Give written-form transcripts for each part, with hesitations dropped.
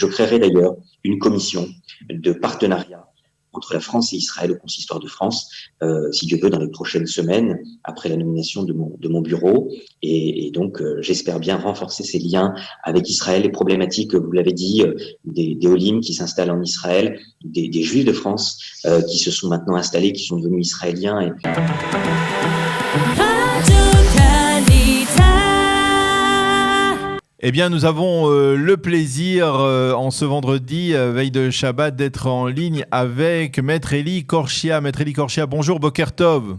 Je créerai d'ailleurs une commission de partenariat entre la France et Israël au Consistoire de France, si Dieu veut, dans les prochaines semaines, après la nomination de mon bureau. Et donc, j'espère bien renforcer ces liens avec Israël, les problématiques, vous l'avez dit, des Olim qui s'installent en Israël, des Juifs de France qui se sont maintenant installés, qui sont devenus israéliens. Et... Eh bien, nous avons le plaisir, en ce vendredi, veille de Shabbat, d'être en ligne avec Maître Eli Korshia. Maître Eli Korshia, bonjour, Boker Tov.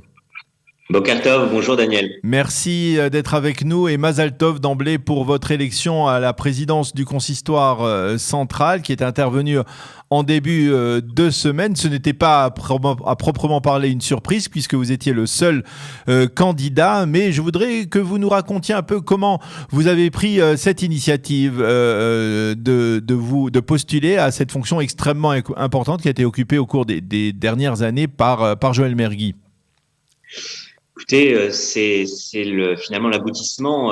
Boker Tov, bonjour Daniel. Merci d'être avec nous et Mazal Tov d'emblée pour votre élection à la présidence du consistoire central qui est intervenue en début de semaine. Ce n'était pas à proprement parler une surprise puisque vous étiez le seul candidat, mais je voudrais que vous nous racontiez un peu comment vous avez pris cette initiative de postuler à cette fonction extrêmement importante qui a été occupée au cours des dernières années par Joël Mergui. Écoutez, c'est finalement l'aboutissement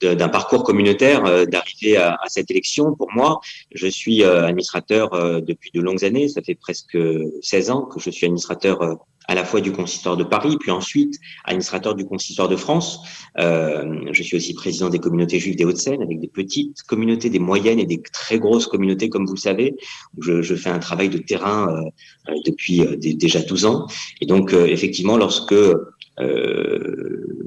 d'un parcours communautaire, d'arriver à cette élection. Pour moi, je suis administrateur depuis de longues années. Ça fait presque 16 ans que je suis administrateur à la fois du consistoire de Paris, puis ensuite administrateur du consistoire de France. Je suis aussi président des communautés juives des Hauts-de-Seine, avec des petites communautés, des moyennes et des très grosses communautés, comme vous le savez. Je fais un travail de terrain depuis déjà 12 ans. Et donc, effectivement, lorsque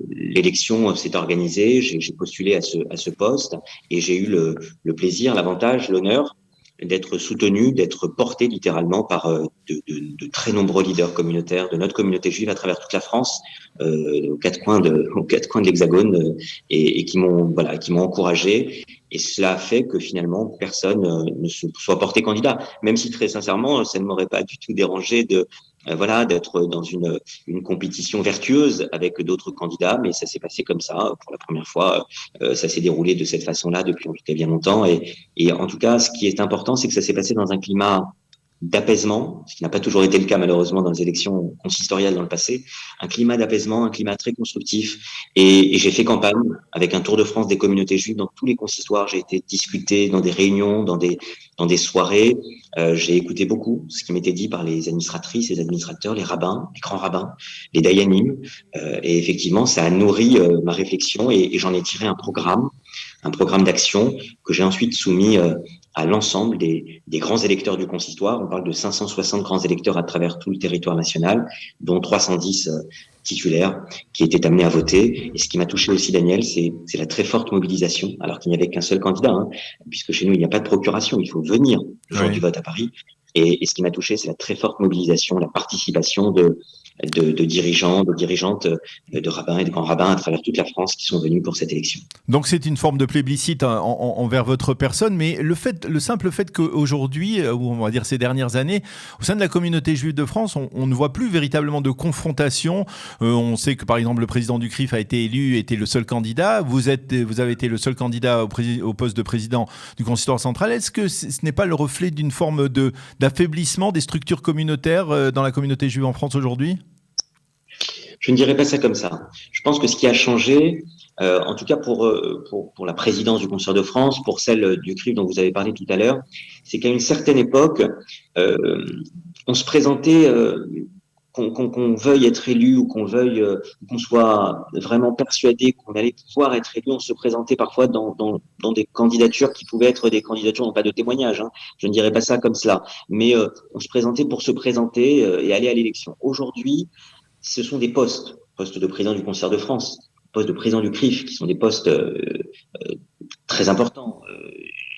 l'élection s'est organisée, j'ai postulé à ce poste et j'ai eu le plaisir, l'avantage, l'honneur d'être soutenu, d'être porté littéralement par de très nombreux leaders communautaires de notre communauté juive à travers toute la France, aux quatre coins de l'Hexagone, et qui m'ont encouragé. Et cela a fait que finalement personne ne se soit porté candidat, même si très sincèrement ça ne m'aurait pas du tout dérangé d'être dans une compétition vertueuse avec d'autres candidats, mais ça s'est passé comme ça pour la première fois. Ça s'est déroulé de cette façon-là depuis en tout cas bien longtemps, et en tout cas ce qui est important, c'est que ça s'est passé dans un climat d'apaisement, ce qui n'a pas toujours été le cas malheureusement dans les élections consistoriales dans le passé, un climat d'apaisement, un climat très constructif, et j'ai fait campagne avec un tour de France des communautés juives dans tous les consistoires. J'ai été discuté dans des réunions, dans des soirées, j'ai écouté beaucoup ce qui m'était dit par les administratrices, les administrateurs, les rabbins, les grands rabbins, les dayanim, et effectivement ça a nourri ma réflexion, et j'en ai tiré un programme d'action que j'ai ensuite soumis à l'ensemble des grands électeurs du consistoire. On parle de 560 grands électeurs à travers tout le territoire national, dont 310 titulaires qui étaient amenés à voter. Et ce qui m'a touché aussi, Daniel, c'est la très forte mobilisation, alors qu'il n'y avait qu'un seul candidat, puisque chez nous, il n'y a pas de procuration, il faut venir le jour du vote à Paris. Et ce qui m'a touché, c'est la très forte mobilisation, la participation de dirigeants, de dirigeantes, de rabbins et de grands rabbins à travers toute la France qui sont venus pour cette élection. Donc c'est une forme de plébiscite envers votre personne, mais le simple fait qu'aujourd'hui, ou on va dire ces dernières années, au sein de la communauté juive de France, on ne voit plus véritablement de confrontation. On sait que par exemple le président du CRIF a été élu, était le seul candidat. Vous avez été le seul candidat au poste de président du consistoire central. Est-ce que ce n'est pas le reflet d'une forme d'affaiblissement des structures communautaires dans la communauté juive en France aujourd'hui ? Je ne dirais pas ça comme ça. Je pense que ce qui a changé, en tout cas pour la présidence du Consistoire de France, pour celle du CRIF dont vous avez parlé tout à l'heure, c'est qu'à une certaine époque, on se présentait, qu'on veuille être élu ou qu'on soit vraiment persuadé qu'on allait pouvoir être élu, on se présentait parfois dans des candidatures qui pouvaient être des candidatures, non pas de témoignage, je ne dirais pas ça comme cela, mais on se présentait pour se présenter et aller à l'élection. Aujourd'hui, ce sont des postes de président du Consistoire de France, postes de président du CRIF, qui sont des postes très importants.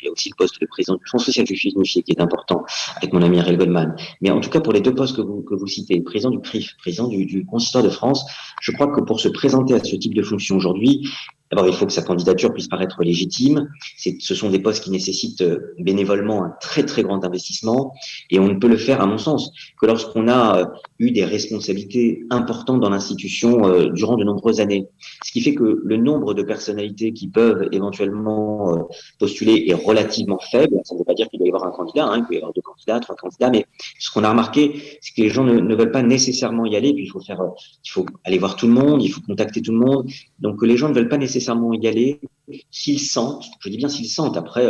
Il y a aussi le poste de président du Fonds social juif unifié qui est important, avec mon ami Ariel Goldman. Mais en tout cas, pour les deux postes que vous citez, président du CRIF, président du Consistoire de France, je crois que pour se présenter à ce type de fonction aujourd'hui, d'abord, il faut que sa candidature puisse paraître légitime. Ce sont des postes qui nécessitent bénévolement un très, très grand investissement. Et on ne peut le faire, à mon sens, que lorsqu'on a eu des responsabilités importantes dans l'institution durant de nombreuses années. Ce qui fait que le nombre de personnalités qui peuvent éventuellement postuler est relativement faible. Ça ne veut pas dire qu'il doit y avoir un candidat, il peut y avoir 2 candidats, 3 candidats. Mais ce qu'on a remarqué, c'est que les gens ne veulent pas nécessairement y aller. Puis il faut aller voir tout le monde, il faut contacter tout le monde. Donc les gens ne veulent pas nécessairement nécessairement y aller s'ils sentent, je dis bien s'ils sentent, après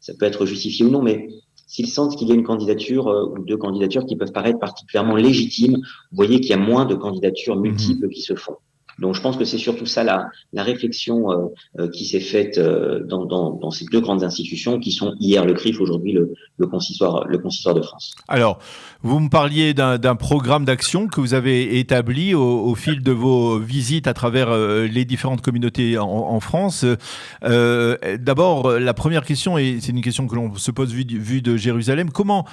ça peut être justifié ou non, mais s'ils sentent qu'il y a une candidature ou deux candidatures qui peuvent paraître particulièrement légitimes, vous voyez qu'il y a moins de candidatures multiples qui se font. Donc je pense que c'est surtout ça la réflexion qui s'est faite dans ces deux grandes institutions qui sont hier le CRIF, aujourd'hui le consistoire de France. Alors, vous me parliez d'un programme d'action que vous avez établi au fil de vos visites à travers les différentes communautés en France. D'abord, la première question, et c'est une question que l'on se pose vu de Jérusalem, comment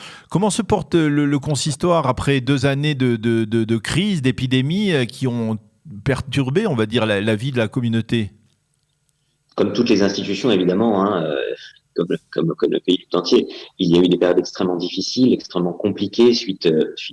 se porte le consistoire après 2 années de crise, d'épidémie qui ont perturbé, on va dire, la vie de la communauté? Comme toutes les institutions, évidemment, comme le pays tout entier, il y a eu des périodes extrêmement difficiles, extrêmement compliquées suite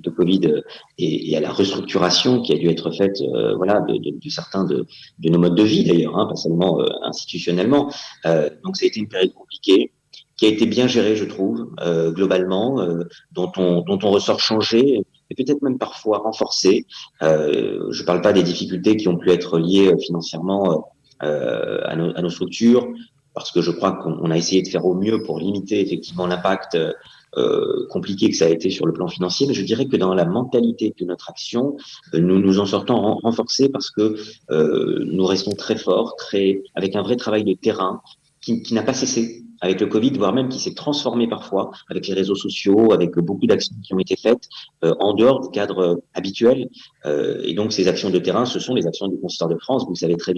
au Covid et à la restructuration qui a dû être faite, de certains de nos modes de vie d'ailleurs, pas seulement institutionnellement. Donc ça a été une période compliquée qui a été bien gérée, je trouve, globalement, dont on ressort changé et peut-être même parfois renforcé. Je ne parle pas des difficultés qui ont pu être liées financièrement à nos structures, parce que je crois qu'on a essayé de faire au mieux pour limiter effectivement l'impact compliqué que ça a été sur le plan financier, mais je dirais que dans la mentalité de notre action, nous nous en sortons renforcés parce que nous restons très forts, avec un vrai travail de terrain qui n'a pas cessé avec le Covid, voire même qui s'est transformé parfois avec les réseaux sociaux, avec beaucoup d'actions qui ont été faites en dehors du cadre habituel. Et donc ces actions de terrain, ce sont les actions du Consistoire de France. Vous le savez très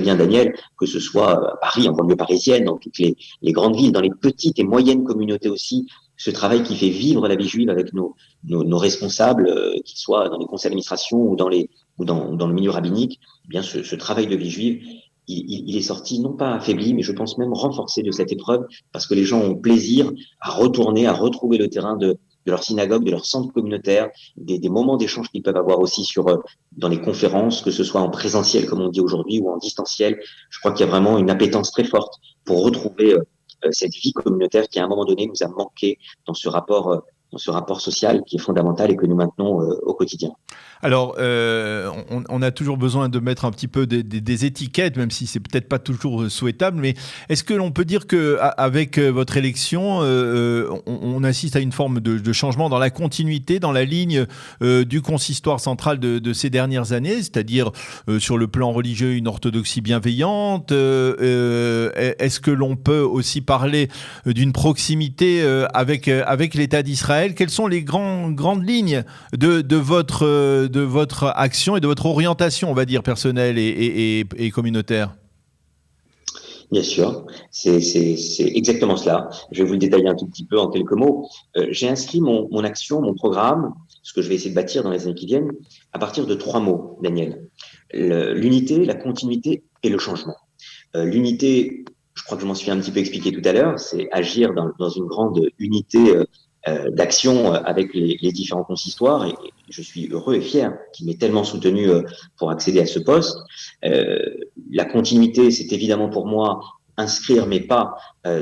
bien, Daniel, que ce soit à Paris, en banlieue parisienne, dans toutes les grandes villes, dans les petites et moyennes communautés aussi. Ce travail qui fait vivre la vie juive avec nos responsables, qu'ils soient dans les conseils d'administration ou dans le milieu rabbinique, eh bien ce travail de vie juive, il est sorti non pas affaibli, mais je pense même renforcé de cette épreuve, parce que les gens ont plaisir à retourner, à retrouver le terrain de leur synagogue, de leur centre communautaire, des moments d'échange qu'ils peuvent avoir aussi dans les conférences, que ce soit en présentiel, comme on dit aujourd'hui, ou en distanciel. Je crois qu'il y a vraiment une appétence très forte pour retrouver cette vie communautaire qui, à un moment donné, nous a manqué dans ce rapport social qui est fondamental et que nous maintenons au quotidien. Alors, on a toujours besoin de mettre un petit peu des étiquettes, même si c'est peut-être pas toujours souhaitable, mais est-ce que l'on peut dire que avec votre élection, on assiste à une forme de changement dans la continuité, dans la ligne du consistoire central de ces dernières années, c'est-à-dire sur le plan religieux, une orthodoxie bienveillante? Est-ce que l'on peut aussi parler d'une proximité avec l'État d'Israël? Quelles sont les grandes lignes de votre action et de votre orientation, on va dire, personnelle et communautaire? Bien sûr, c'est exactement cela. Je vais vous le détailler un tout petit peu en quelques mots. J'ai inscrit mon action, mon programme, ce que je vais essayer de bâtir dans les années qui viennent, à partir de 3 mots, Daniel. L'unité, la continuité et le changement. L'unité, je crois que je m'en suis un petit peu expliqué tout à l'heure, c'est agir dans une grande unité d'action avec les différents consistoires, et je suis heureux et fier qu'il m'ait tellement soutenu pour accéder à ce poste. La continuité, c'est évidemment pour moi inscrire mes pas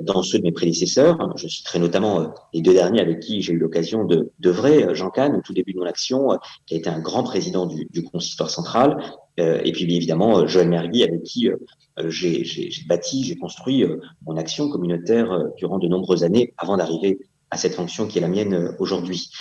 dans ceux de mes prédécesseurs. Je citerai notamment les 2 derniers avec qui j'ai eu l'occasion d'œuvrer. Jean Kahn, au tout début de mon action, qui a été un grand président du consistoire central, et puis bien évidemment Joël Mergui, avec qui j'ai construit mon action communautaire durant de nombreuses années avant d'arriver à cette fonction qui est la mienne aujourd'hui.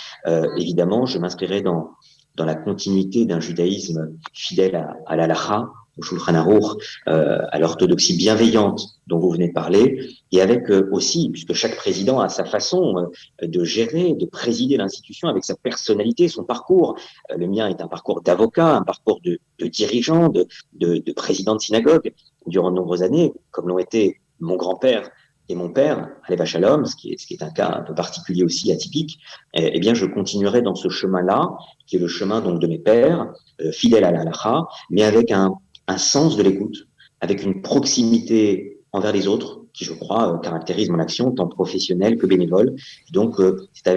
Évidemment, je m'inscrirai dans la continuité d'un judaïsme fidèle à l'halakha, au Shulchan Aruch, à l'orthodoxie bienveillante dont vous venez de parler, et avec aussi, puisque chaque président a sa façon de gérer, de présider l'institution avec sa personnalité, son parcours. Le mien est un parcours d'avocat, un parcours de dirigeant, de président de synagogue durant de nombreuses années, comme l'ont été mon grand-père et mon père, Alev Shalom, ce qui est un cas un peu particulier aussi, atypique. Eh bien, je continuerai dans ce chemin-là, qui est le chemin donc de mes pères, fidèle à la halakha, mais avec un sens de l'écoute, avec une proximité envers les autres, qui, je crois, caractérise mon action, tant professionnelle que bénévole. Et donc, c'est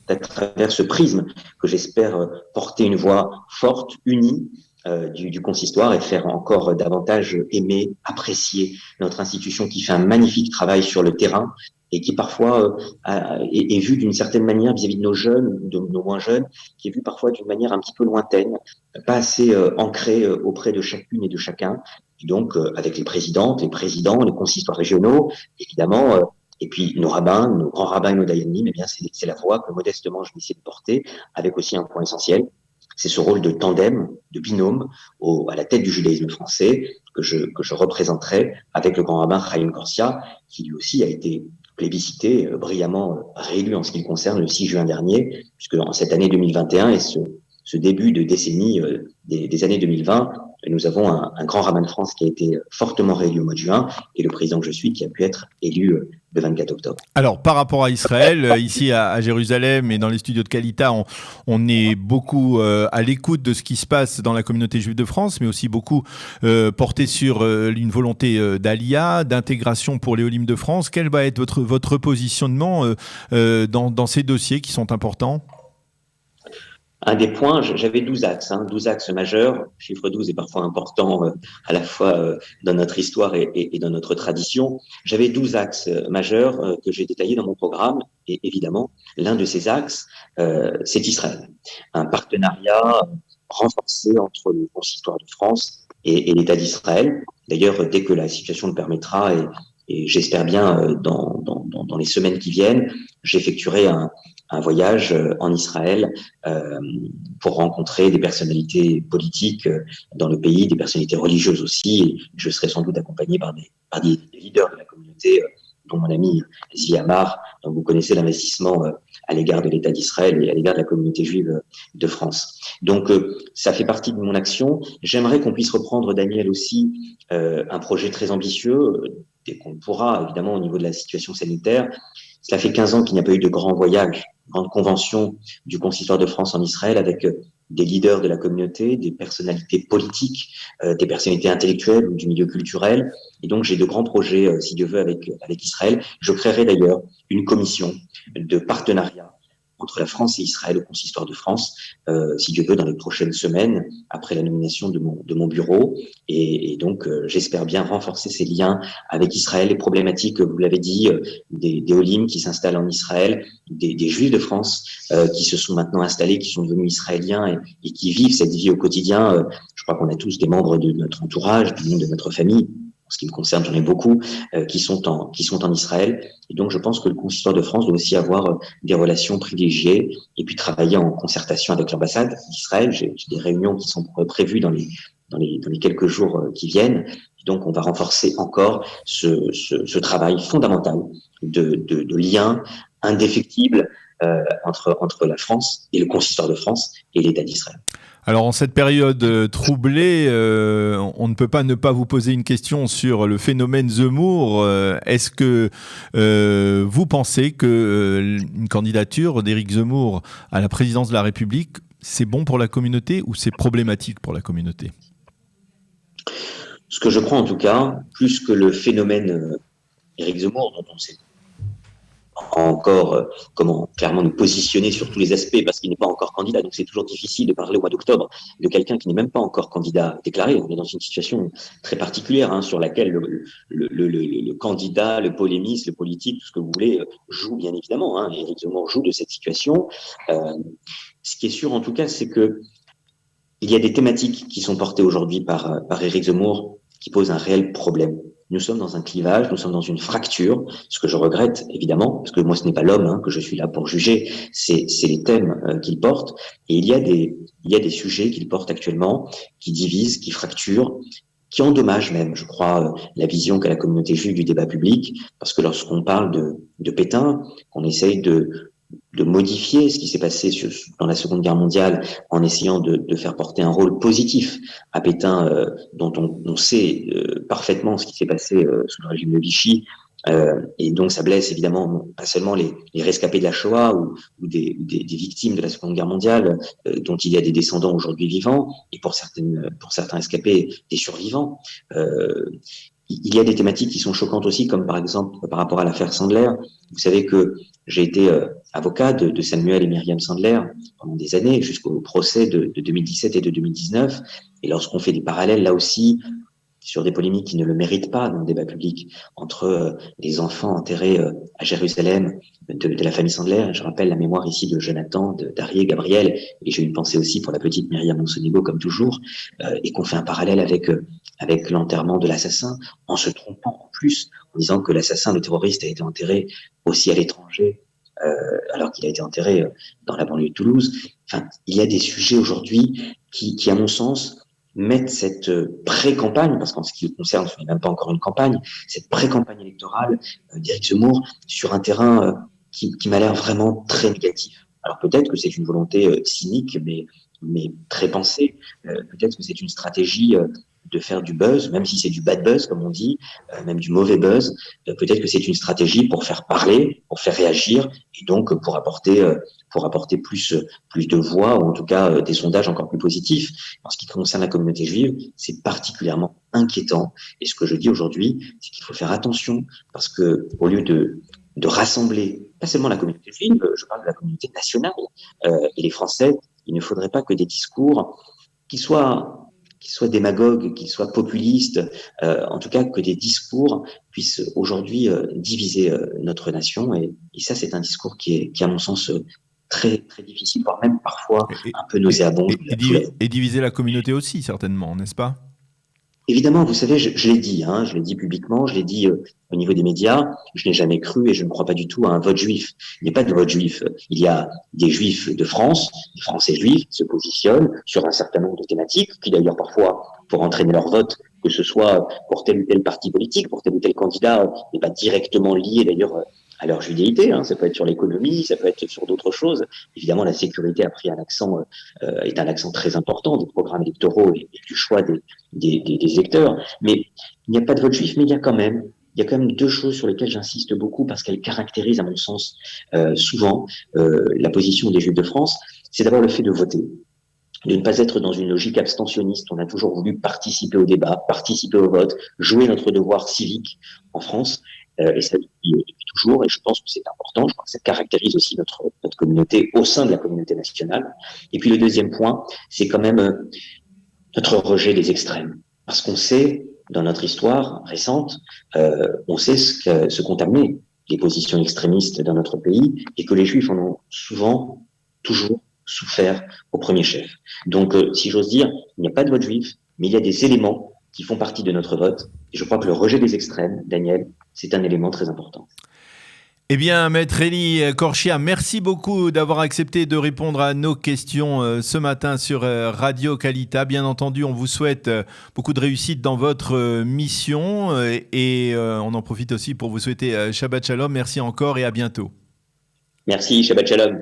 à travers ce prisme que j'espère porter une voix forte, unie, du consistoire, et faire encore davantage aimer, apprécier notre institution qui fait un magnifique travail sur le terrain, et qui parfois est vu d'une certaine manière vis-à-vis de nos jeunes, de nos moins jeunes, qui est vu parfois d'une manière un petit peu lointaine, pas assez ancrée auprès de chacune et de chacun. Et donc, avec les présidentes, les présidents, les consistoires régionaux, évidemment, et puis nos rabbins, nos grands rabbins et nos dayanim, eh bien, c'est la voix que modestement je vais essayer de porter, avec aussi un point essentiel, c'est ce rôle de tandem, de binôme à la tête du judaïsme français que je représenterai avec le grand rabbin Chaim Corsia, qui lui aussi a été plébiscité, brillamment réélu en ce qui le concerne le 6 juin dernier, puisque en cette année 2021 et ce début de décennie des années 2020, nous avons un grand rabbin de France qui a été fortement réélu au mois de juin et le président que je suis qui a pu être élu le 24 octobre. Alors, par rapport à Israël, ici à Jérusalem et dans les studios de Kalita, on est beaucoup à l'écoute de ce qui se passe dans la communauté juive de France, mais aussi beaucoup porté sur une volonté d'Aliyah, d'intégration pour les Olim de France. Quel va être votre positionnement dans ces dossiers qui sont importants ? Un des points, j'avais 12 axes, 12 axes majeurs. Le chiffre 12 est parfois important à la fois dans notre histoire et dans notre tradition. J'avais 12 axes majeurs que j'ai détaillés dans mon programme. Et évidemment, l'un de ces axes, c'est Israël. Un partenariat renforcé entre le consistoire de France et l'État d'Israël. D'ailleurs, dès que la situation le permettra, et j'espère bien dans les semaines qui viennent, j'effectuerai un voyage en Israël pour rencontrer des personnalités politiques dans le pays, des personnalités religieuses aussi. Et je serai sans doute accompagné par des leaders de la communauté, dont mon ami Zvi Amar, dont vous connaissez l'investissement à l'égard de l'État d'Israël et à l'égard de la communauté juive de France. Donc, ça fait partie de mon action. J'aimerais qu'on puisse reprendre, Daniel, aussi un projet très ambitieux, dès qu'on pourra, évidemment, au niveau de la situation sanitaire. Cela fait 15 ans qu'il n'y a pas eu de grand voyage, grande convention du consistoire de France en Israël avec des leaders de la communauté, des personnalités politiques, des personnalités intellectuelles ou du milieu culturel. Et donc, j'ai de grands projets, si Dieu veut, avec Israël. Je créerai d'ailleurs une commission de partenariat entre la France et Israël au consistoire de France, si Dieu veut, dans les prochaines semaines, après la nomination de mon bureau. Et donc, j'espère bien renforcer ces liens avec Israël, les problématiques, vous l'avez dit, des Olim qui s'installent en Israël, des Juifs de France qui se sont maintenant installés, qui sont devenus israéliens et qui vivent cette vie au quotidien. Je crois qu'on a tous des membres de notre entourage, du monde de notre famille. En ce qui me concerne, j'en ai beaucoup qui sont en Israël. Et donc, je pense que le consistoire de France doit aussi avoir des relations privilégiées et puis travailler en concertation avec l'ambassade d'Israël. J'ai des réunions qui sont prévues dans les quelques jours qui viennent. Et donc, on va renforcer encore ce travail fondamental de lien indéfectible entre la France et le consistoire de France et l'État d'Israël. Alors, en cette période troublée, on ne peut pas ne pas vous poser une question sur le phénomène Zemmour. Est-ce que vous pensez que une candidature d'Éric Zemmour à la présidence de la République, c'est bon pour la communauté ou c'est problématique pour la communauté ? Ce que je crois en tout cas, plus que le phénomène Éric Zemmour, dont on sait encore comment clairement nous positionner sur tous les aspects parce qu'il n'est pas encore candidat, donc c'est toujours difficile de parler au mois d'octobre de quelqu'un qui n'est même pas encore candidat déclaré. On est dans une situation très particulière sur laquelle le candidat, le polémiste, le politique, tout ce que vous voulez, joue bien évidemment. Éric Zemmour joue de cette situation. Ce qui est sûr en tout cas, c'est que il y a des thématiques qui sont portées aujourd'hui par Éric Zemmour qui posent un réel problème. Nous sommes dans un clivage, nous sommes dans une fracture, ce que je regrette évidemment, parce que moi ce n'est pas l'homme que je suis là pour juger, c'est les thèmes qu'il porte. Et il y a des sujets qu'il porte actuellement qui divisent, qui fracturent, qui endommagent même, je crois, la vision qu'a la communauté juive du débat public, parce que lorsqu'on parle de Pétain, qu'on essaye de modifier ce qui s'est passé dans la Seconde Guerre mondiale en essayant de faire porter un rôle positif à Pétain, dont on sait parfaitement ce qui s'est passé sous le régime de Vichy. Et donc ça blesse évidemment pas seulement les rescapés de la Shoah ou des victimes de la Seconde Guerre mondiale, dont il y a des descendants aujourd'hui vivants, et pour certains rescapés, des survivants. Il y a des thématiques qui sont choquantes aussi, comme par exemple par rapport à l'affaire Sandler. Vous savez que j'ai été avocat de Samuel et Myriam Sandler pendant des années, jusqu'au procès de 2017 et de 2019. Et lorsqu'on fait des parallèles, là aussi, sur des polémiques qui ne le méritent pas dans le débat public, entre les enfants enterrés à Jérusalem de la famille Sandler. Je rappelle la mémoire ici de Jonathan, d'Ari et Gabriel, et j'ai une pensée aussi pour la petite Myriam Monsonego, comme toujours, et qu'on fait un parallèle avec l'enterrement de l'assassin, en se trompant en plus, en disant que l'assassin, le terroriste, a été enterré aussi à l'étranger, alors qu'il a été enterré dans la banlieue de Toulouse. Enfin, il y a des sujets aujourd'hui qui, à mon sens, mettre cette pré-campagne, parce qu'en ce qui le concerne, ce n'est même pas encore une campagne, cette pré-campagne électorale d'Éric Zemmour sur un terrain qui m'a l'air vraiment très négatif. Alors peut-être que c'est une volonté cynique, mais très pensée. Peut-être que c'est une stratégie de faire du buzz, même si c'est du bad buzz, comme on dit, même du mauvais buzz. Peut-être que c'est une stratégie pour faire parler, pour faire réagir, et donc pour apporter plus de voix, ou en tout cas des sondages encore plus positifs. En ce qui concerne la communauté juive, c'est particulièrement inquiétant. Et ce que je dis aujourd'hui, c'est qu'il faut faire attention, parce que au lieu de rassembler, pas seulement la communauté juive, je parle de la communauté nationale, et les Français, il ne faudrait pas que des discours qui soient démagogues, qu'ils soient populistes, en tout cas que des discours puissent aujourd'hui diviser notre nation. Et ça, c'est un discours qui est à mon sens, très, très difficile, voire même parfois un peu nauséabond. Et diviser la communauté aussi, certainement, n'est-ce pas ? Évidemment, vous savez, je l'ai dit, je l'ai dit publiquement, je l'ai dit au niveau des médias, je n'ai jamais cru et je ne crois pas du tout à un vote juif. Il n'y a pas de vote juif. Il y a des juifs de France, des Français juifs qui se positionnent sur un certain nombre de thématiques, qui d'ailleurs parfois, pour entraîner leur vote, que ce soit pour tel ou tel parti politique, pour tel ou tel candidat, n'est pas directement lié d'ailleurs à leur judéité. Ça peut être sur l'économie, ça peut être sur d'autres choses. Évidemment, la sécurité a pris est un accent très important des programmes électoraux et du choix des électeurs. Mais il n'y a pas de vote juif, mais il y a quand même deux choses sur lesquelles j'insiste beaucoup parce qu'elles caractérisent, à mon sens, souvent la position des Juifs de France. C'est d'abord le fait de voter, de ne pas être dans une logique abstentionniste. On a toujours voulu participer au débat, participer au vote, jouer notre devoir civique en France, et ça depuis toujours, et je pense que c'est important. Je crois que ça caractérise aussi notre communauté au sein de la communauté nationale. Et puis le deuxième point, c'est quand même notre rejet des extrêmes, parce qu'on sait, dans notre histoire récente, on sait ce qu'ont amené les positions extrémistes dans notre pays, et que les Juifs en ont souvent, toujours souffert au premier chef. Donc, si j'ose dire, il n'y a pas de vote juif, mais il y a des éléments qui font partie de notre vote, et je crois que le rejet des extrêmes, Daniel, c'est un élément très important. Eh bien, Maître Elie Korchia, merci beaucoup d'avoir accepté de répondre à nos questions ce matin sur Radio Kalita. Bien entendu, on vous souhaite beaucoup de réussite dans votre mission et on en profite aussi pour vous souhaiter Shabbat Shalom. Merci encore et à bientôt. Merci, Shabbat Shalom.